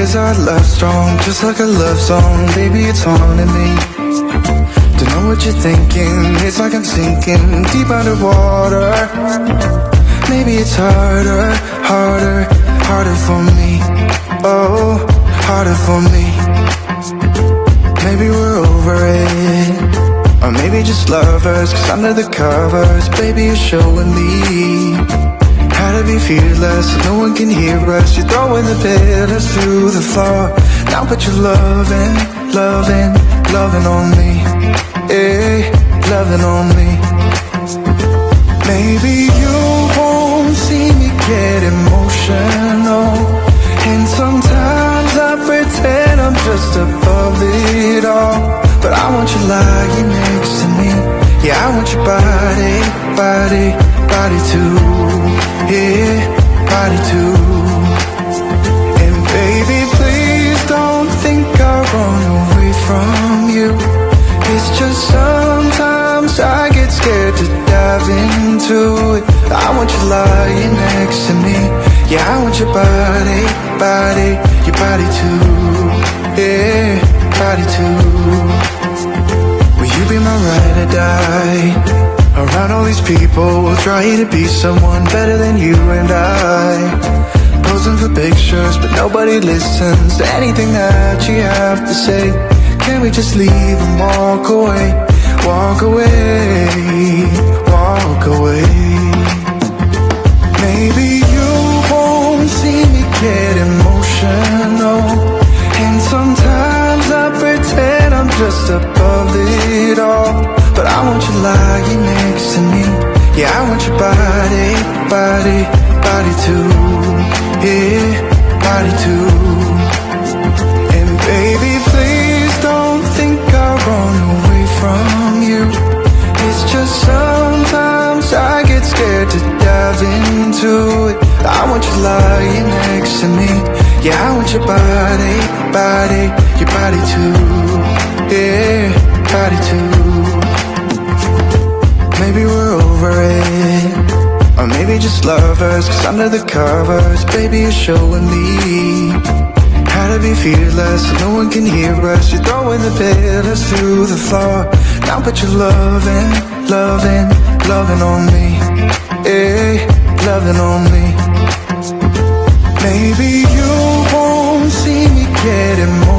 Is our love strong, just like a love song? Baby, it's haunting me. Don't know what you're thinking, it's like I'm sinking deep underwater. Maybe it's harder, harder, harder for me. Oh, harder for me. Maybe we're over it, or maybe just lovers, cause under the covers, baby, you're showing me how to be fearless, so no one can hear us. You're throwing the pillars through the floor. Now put your loving, loving, loving on me. Eh, loving on me. Maybe you won't see me get emotional, and sometimes I pretend I'm just above it all. But I want you lying next to me. Yeah, I want your body, body, body too. Yeah, body too. And baby, please don't think I'll run away from you. It's just sometimes I get scared to dive into it. I want you lying next to me. Yeah, I want your body, body, your body too. Yeah, body too. Will you be my ride or die? Around all these people, we'll try to be someone better than you and I. Posing for pictures, but nobody listens to anything that you have to say. Can we just leave and walk away? Walk away, walk away. Maybe you won't see me get emotional, and sometimes I pretend I'm just above it all. But I want you lying next to me. Yeah, I want your body, body, body too. Yeah, body too. And baby, please don't think I'll run away from you. It's just sometimes I get scared to dive into it. I want you lying next to me. Yeah, I want your body, body, your body too. Yeah, body too. Maybe we're over it, or maybe just lovers, cause under the covers, baby, you're showing me how to be fearless, so no one can hear us. You're throwing the pillars through the floor. Now put your loving, loving, loving on me. Eh, loving on me. Maybe you won't see me get emotional,